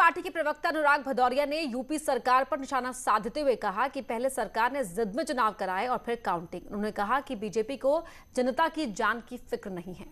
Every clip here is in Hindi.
पार्टी के प्रवक्ता अनुराग भदौरिया ने यूपी सरकार पर निशाना साधते हुए कहा कि पहले सरकार ने जिद में चुनाव कराए और फिर काउंटिंग। उन्होंने कहा कि बीजेपी को जनता की जान की फिक्र नहीं है।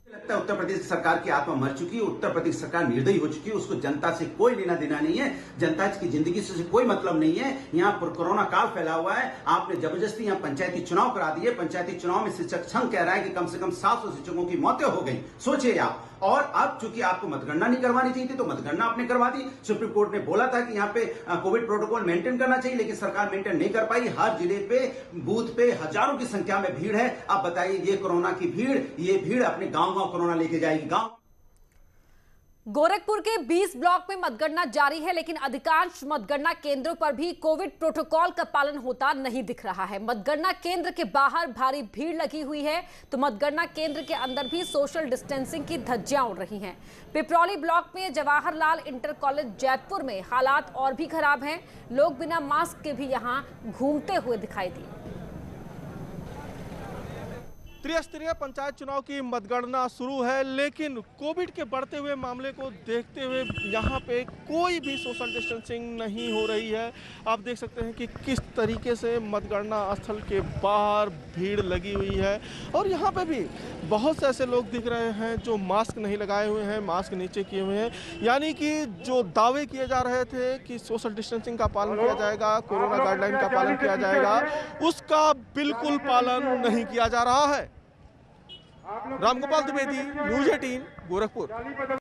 लगता है उत्तर प्रदेश सरकार की आत्मा मर चुकी है, उत्तर प्रदेश सरकार निर्दयी हो चुकी है, उसको जनता से कोई लेना देना नहीं है, जनता की जिंदगी से कोई मतलब नहीं है। यहाँ पर कोरोना काल फैला हुआ है, आपने जबरदस्ती यहाँ पंचायती चुनाव करा दिए। पंचायती चुनाव में शिक्षक संघ कह रहा है कि कम से कम 700 शिक्षकों की मौतें हो गई, सोचिए आप। और अब चूंकि आपको मतगणना नहीं करवानी चाहिए थी तो मतगणना आपने करवा दी। सुप्रीम कोर्ट ने बोला था कि यहाँ पे कोविड प्रोटोकॉल मेंटेन करना चाहिए, लेकिन सरकार मेंटेन नहीं कर पाई। हर जिले पे बूथ पे हजारों की संख्या में भीड़ है। अब बताइए ये कोरोना की भीड़, ये भीड़ अपने गांव-गांव कोरोना लेके जाएगी। गांव गोरखपुर के 20 ब्लॉक में मतगणना जारी है, लेकिन अधिकांश मतगणना केंद्रों पर भी कोविड प्रोटोकॉल का पालन होता नहीं दिख रहा है। मतगणना केंद्र के बाहर भारी भीड़ लगी हुई है, तो मतगणना केंद्र के अंदर भी सोशल डिस्टेंसिंग की धज्जियां उड़ रही हैं। पिपरौली ब्लॉक में जवाहरलाल इंटर कॉलेज जयपुर में हालात और भी खराब हैं। लोग बिना मास्क के भी यहां घूमते हुए दिखाई दिए। त्रिस्तरीय पंचायत चुनाव की मतगणना शुरू है, लेकिन कोविड के बढ़ते हुए मामले को देखते हुए यहाँ पे कोई भी सोशल डिस्टेंसिंग नहीं हो रही है। आप देख सकते हैं कि किस तरीके से मतगणना स्थल के बाहर भीड़ लगी हुई है, और यहाँ पे भी बहुत से ऐसे लोग दिख रहे हैं जो मास्क नहीं लगाए हुए हैं, मास्क नीचे किए हुए हैं। यानी कि जो दावे किए जा रहे थे कि सोशल डिस्टेंसिंग का पालन किया जाएगा, कोरोना गाइडलाइन का पालन किया जाएगा, उसका बिल्कुल पालन नहीं किया जा रहा है। रामगोपाल द्विवेदी, न्यूज़ 18, गोरखपुर।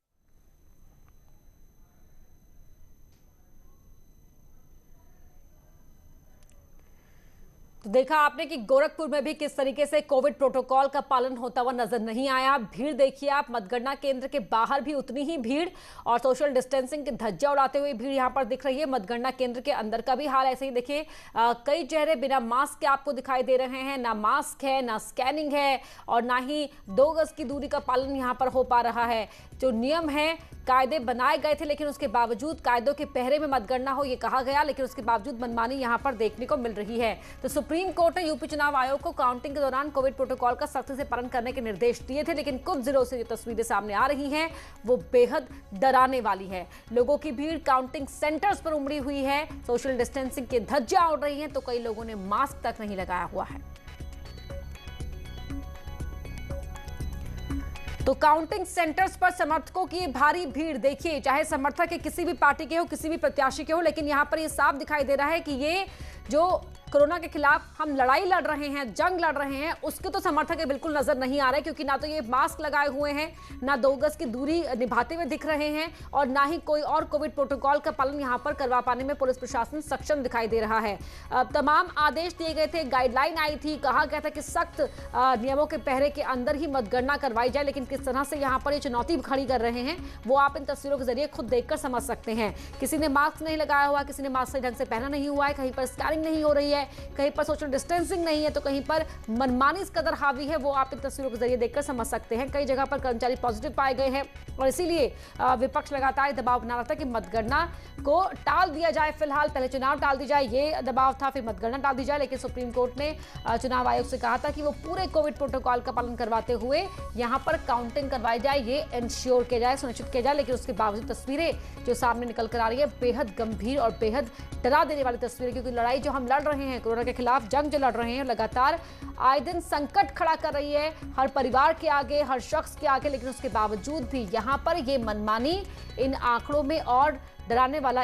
तो देखा आपने कि गोरखपुर में भी किस तरीके से कोविड प्रोटोकॉल का पालन होता हुआ नजर नहीं आया। भीड़ देखिए आप, मतगणना केंद्र के बाहर भी उतनी ही भीड़ और सोशल डिस्टेंसिंग की धज्जियां उड़ाते हुए भीड़ यहां पर दिख रही है। मतगणना केंद्र के अंदर का भी हाल ऐसे ही देखिए, कई चेहरे बिना मास्क के आपको दिखाई दे रहे हैं। ना मास्क है, ना स्कैनिंग है, और ना ही 2 गज की दूरी का पालन यहां पर हो पा रहा है। जो नियम है, कायदे बनाए गए थे, लेकिन उसके बावजूद कायदों के पहरे में मतगणना हो ये कहा गया, लेकिन उसके बावजूद मनमानी यहां पर देखने को मिल रही है। तो सुप्रीम कोर्ट ने यूपी चुनाव आयोग को काउंटिंग के दौरान कोविड प्रोटोकॉल का सख्ती से पालन करने के निर्देश दिए थे, लेकिन कुछ जिलों से जो तस्वीरें सामने आ रही हैं वो बेहद डराने वाली है। लोगों की भीड़ काउंटिंग सेंटर्स पर उमड़ी हुई है, सोशल डिस्टेंसिंग की धज्जियां उड़ रही हैं, तो कई लोगों ने मास्क तक नहीं लगाया हुआ है। तो काउंटिंग सेंटर्स पर समर्थकों की भारी भीड़ देखिए, चाहे समर्थक के किसी भी पार्टी के हो, किसी भी प्रत्याशी के हो, लेकिन यहां पर ये साफ दिखाई दे रहा है कि ये जो कोरोना के खिलाफ हम लड़ाई लड़ रहे हैं, जंग लड़ रहे हैं, उसके तो समर्थक बिल्कुल नजर नहीं आ रहे, क्योंकि ना तो ये मास्क लगाए हुए हैं, ना 2 गज की दूरी निभाते हुए दिख रहे हैं, और ना ही कोई और कोविड प्रोटोकॉल का पालन यहां पर करवा पाने में पुलिस प्रशासन सक्षम दिखाई दे रहा है। तमाम आदेश दिए गए थे, गाइडलाइन आई थी, कहा गया था कि सख्त नियमों के पहरे के अंदर ही मतगणना करवाई जाए, लेकिन किस तरह से यहाँ पर ये चुनौती खड़ी कर रहे हैं वो आप इन तस्वीरों के जरिए खुद देखकर समझ सकते हैं। किसी ने मास्क नहीं लगाया हुआ, किसी ने मास्क सही ढंग से पहना नहीं हुआ है, कहीं पर स्कैनिंग नहीं हो रही है, कहीं पर सोशल डिस्टेंसिंग नहीं है, तो कहीं पर मनमानी इस कदर हावी है वो आप इन तस्वीरों के जरिए देखकर समझ सकते हैं। कई जगह पर कर्मचारी पॉजिटिव पाए गए हैं, और इसीलिए विपक्ष लगातार दबाव बना रहा था कि मतगणना को टाल दिया जाए। फिलहाल पहले चुनाव टाल दी जाए, ये दबाव था, फिर मतगणना टाल दी जाए, लेकिन सुप्रीम कोर्ट ने चुनाव आयोग से कहा था कि वो पूरे कोविड प्रोटोकॉल का पालन करवाते हुए यहां पर काउंटिंग करवाई जाए, ये इंश्योर किया जाए, सुनिश्चित किया जाए। लेकिन उसके बावजूद तस्वीरें जो सामने निकल कर आ रही है बेहद गंभीर और बेहद डरा देने वाली तस्वीरें, क्योंकि लड़ाई जो हम लड़ रहे हैं, कोरोना के खिलाफ जंग जो लड़ रहे हैं, लगातार आए दिन संकट खड़ा कर रही है हर परिवार के आगे, हर शख्स के आगे, लेकिन उसके बावजूद भी यहां पर ये मनमानी इन आंकड़ों में और डराने वाला